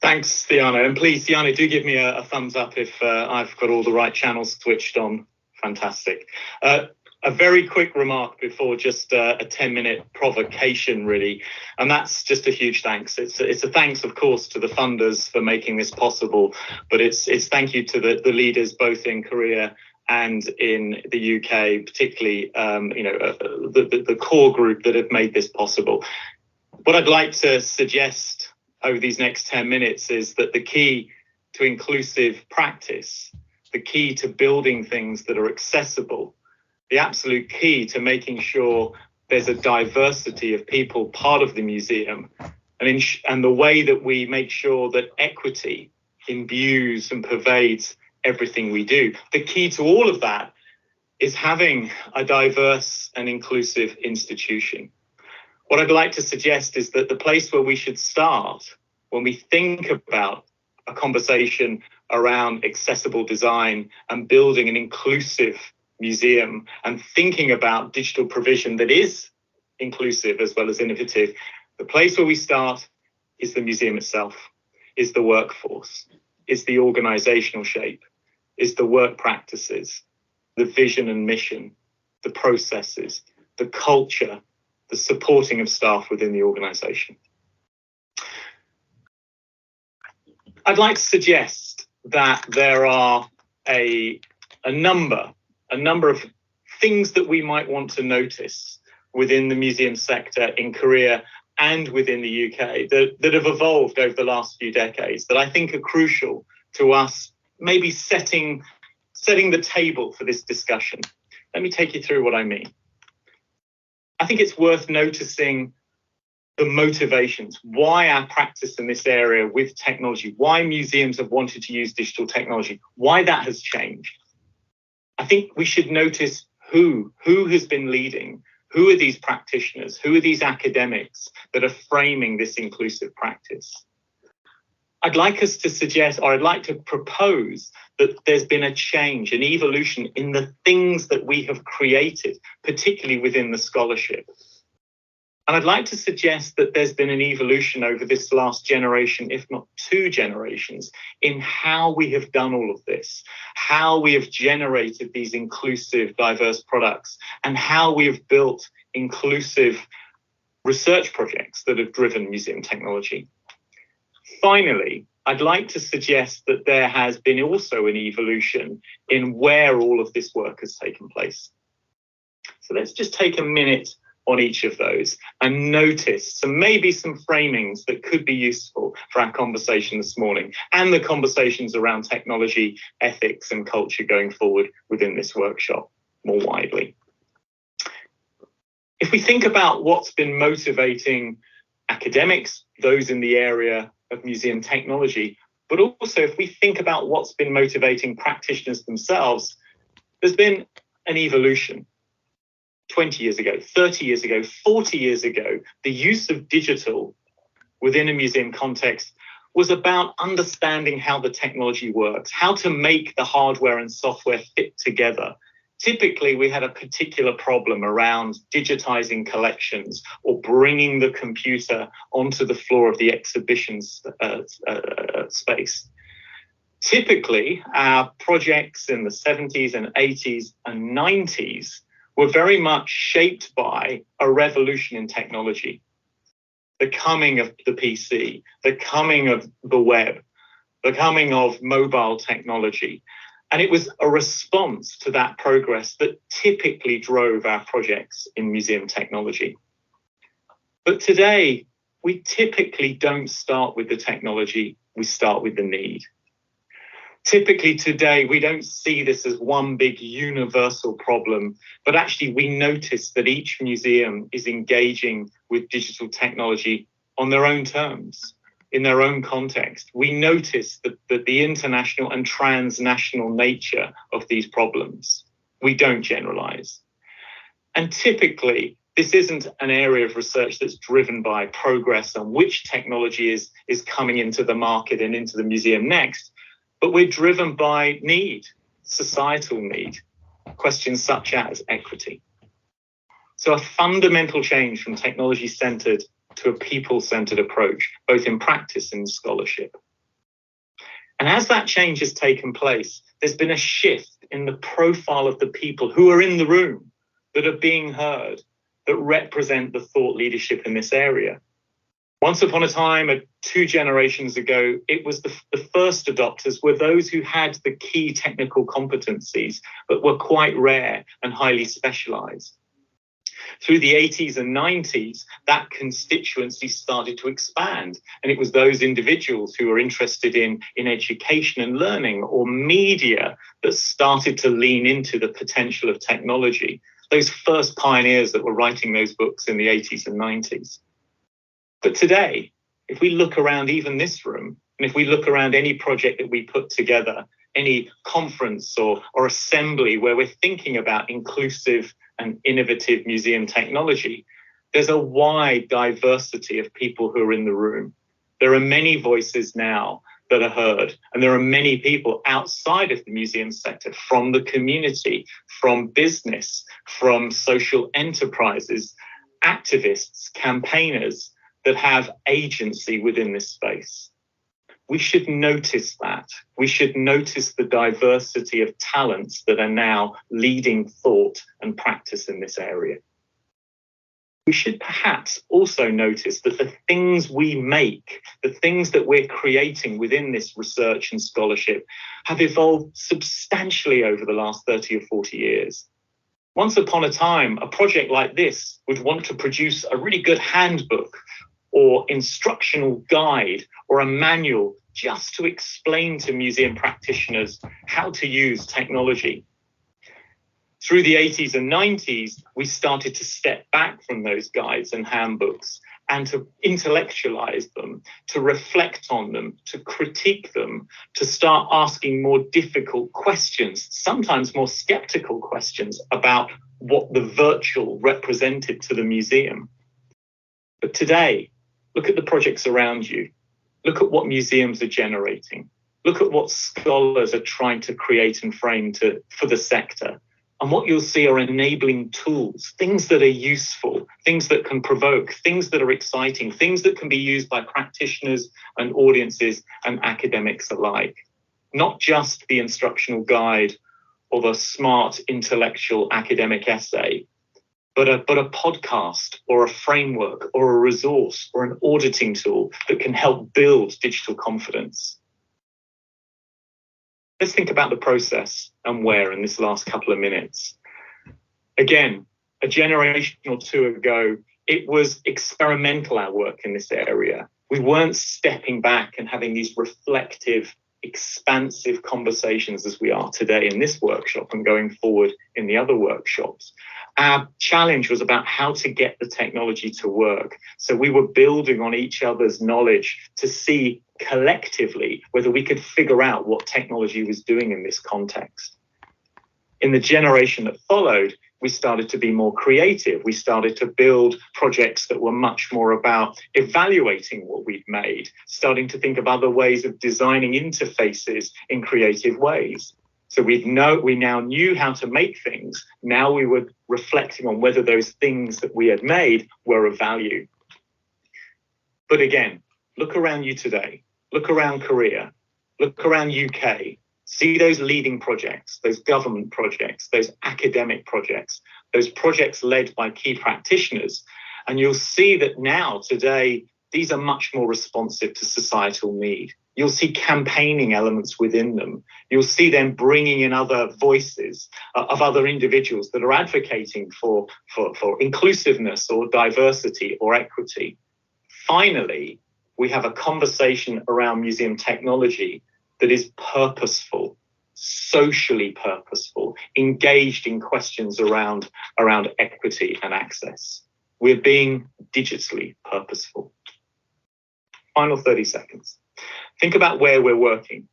Thanks, Thiana. And please, Thiana, do give me a thumbs up if I've got all the right channels switched on. Fantastic. A very quick remark before just a 10-minute provocation, really. And that's just a huge thanks. It's a thanks, of course, to the funders for making this possible. But it's thank you to the leaders both in Korea and in the UK, particularly, the core group that have made this possible. What I'd like to suggest over these next 10 minutes is that the key to inclusive practice, the key to building things that are accessible, the absolute key to making sure there's a diversity of people part of the museum, and the way that we make sure that equity imbues and pervades everything we do. The key to all of that is having a diverse and inclusive institution. What I'd like to suggest is that the place where we should start when we think about a conversation around accessible design and building an inclusive museum and thinking about digital provision that is inclusive as well as innovative, the place where we start is the museum itself, is the workforce, is the organizational shape, is the work practices, the vision and mission, the processes, the culture, the supporting of staff within the organization. I'd like to suggest that there are a number of things that we might want to notice within the museum sector in Korea and within the UK that have evolved over the last few decades that I think are crucial to us maybe setting the table for this discussion. Let me take you through what I mean. I think it's worth noticing the motivations, why our practice in this area with technology, why museums have wanted to use digital technology, why that has changed. I think we should notice who has been leading, who are these practitioners, who are these academics that are framing this inclusive practice. I'd like us to suggest, or I'd like to propose that there's been a change, an evolution in the things that we have created, particularly within the scholarship. And I'd like to suggest that there's been an evolution over this last generation, if not two generations, in how we have done all of this, how we have generated these inclusive, diverse products, and how we have built inclusive research projects that have driven museum technology. Finally, I'd like to suggest that there has been also an evolution in where all of this work has taken place. So let's just take a minute on each of those and notice maybe some framings that could be useful for our conversation this morning and the conversations around technology, ethics and culture going forward within this workshop more widely. If we think about what's been motivating academics, those in the area of museum technology, but also if we think about what's been motivating practitioners themselves, there's been an evolution. 20 years ago, 30 years ago, 40 years ago, the use of digital within a museum context was about understanding how the technology works, how to make the hardware and software fit together. Typically, we had a particular problem around digitizing collections or bringing the computer onto the floor of the exhibition space. Typically, our projects in the 70s and 80s and 90s were very much shaped by a revolution in technology. The coming of the PC, the coming of the web, the coming of mobile technology. And it was a response to that progress that typically drove our projects in museum technology. But today, we typically don't start with the technology, we start with the need. Typically today, we don't see this as one big universal problem, but actually we notice that each museum is engaging with digital technology on their own terms, in their own context. We notice that the international and transnational nature of these problems. We don't generalize. And typically, this isn't an area of research that's driven by progress on which technology is coming into the market and into the museum next, but we're driven by need, societal need, questions such as equity. So a fundamental change from technology-centered to a people-centered approach, both in practice and scholarship. And as that change has taken place, there's been a shift in the profile of the people who are in the room, that are being heard, that represent the thought leadership in this area. Once upon a time, 2 generations ago, it was the first adopters were those who had the key technical competencies, but were quite rare and highly specialized. Through the 80s and 90s, that constituency started to expand. And it was those individuals who were interested in education and learning or media that started to lean into the potential of technology. Those first pioneers that were writing those books in the 80s and 90s. But today, if we look around even this room, and if we look around any project that we put together, any conference or assembly where we're thinking about inclusive and innovative museum technology, there's a wide diversity of people who are in the room. There are many voices now that are heard, and there are many people outside of the museum sector, from the community, from business, from social enterprises, activists, campaigners, that have agency within this space. We should notice that. We should notice the diversity of talents that are now leading thought and practice in this area. We should perhaps also notice that the things we make, the things that we're creating within this research and scholarship, have evolved substantially over the last 30 or 40 years. Once upon a time, a project like this would want to produce a really good handbook or instructional guide or a manual just to explain to museum practitioners how to use technology. Through the 80s and 90s, we started to step back from those guides and handbooks and to intellectualize them, to reflect on them, to critique them, to start asking more difficult questions, sometimes more skeptical questions about what the virtual represented to the museum. But today, look at the projects around you. Look at what museums are generating. Look at what scholars are trying to create and frame for the sector. And what you'll see are enabling tools, things that are useful, things that can provoke, things that are exciting, things that can be used by practitioners and audiences and academics alike. Not just the instructional guide or the smart intellectual academic essay, but a podcast or a framework or a resource or an auditing tool that can help build digital confidence. Let's think about the process and where in this last couple of minutes. Again, a generation or 2 ago, it was experimental, our work in this area. We weren't stepping back and having these reflective, expansive conversations as we are today in this workshop and going forward in the other workshops. Our challenge was about how to get the technology to work. So we were building on each other's knowledge to see collectively whether we could figure out what technology was doing in this context. In the generation that followed, we started to be more creative. We started to build projects that were much more about evaluating what we've made, starting to think of other ways of designing interfaces in creative ways. So we now knew how to make things. Now we were reflecting on whether those things that we had made were of value. But again, look around you today. Look around Korea. Look around UK. See those leading projects, those government projects, those academic projects, those projects led by key practitioners. And you'll see that now, today, these are much more responsive to societal need. You'll see campaigning elements within them. You'll see them bringing in other voices of other individuals that are advocating for inclusiveness or diversity or equity. Finally, we have a conversation around museum technology that is purposeful, socially purposeful, engaged in questions around equity and access. We're being digitally purposeful. Final 30 seconds. Think about where we're working.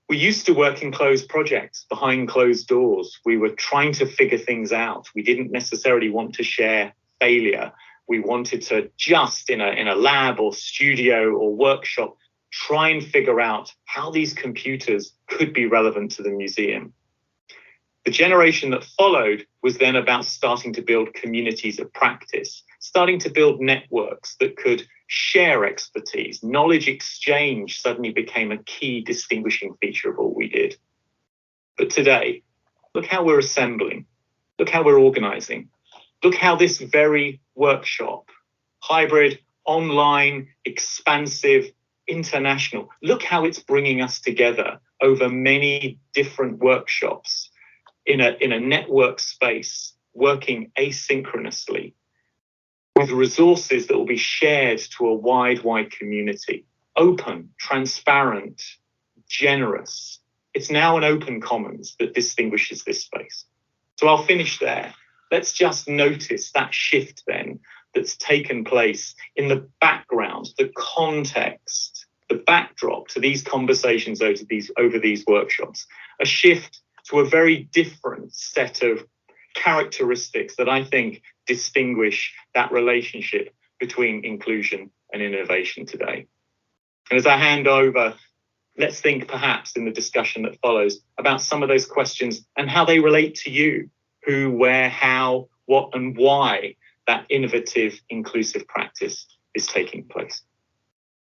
We used to work in closed projects behind closed doors. We were trying to figure things out. We didn't necessarily want to share failure. We wanted to just in a lab or studio or workshop try and figure out how these computers could be relevant to the museum. The generation that followed was then about starting to build communities of practice, starting to build networks that could share expertise. Knowledge exchange suddenly became a key distinguishing feature of all we did. But today, look how we're assembling. Look how we're organizing. Look how this very workshop, hybrid, online, expansive, international, look how it's bringing us together over many different workshops in a network space, working asynchronously with resources that will be shared to a wide community, open, transparent, generous. It's now an open commons that distinguishes this space. So I'll finish there. Let's just notice that shift then that's taken place in the background, the context, the backdrop to these conversations over these workshops, a shift to a very different set of characteristics that I think distinguish that relationship between inclusion and innovation today. And as I hand over, let's think perhaps in the discussion that follows about some of those questions and how they relate to you. Who, where, how, what, and why that innovative, inclusive practice is taking place.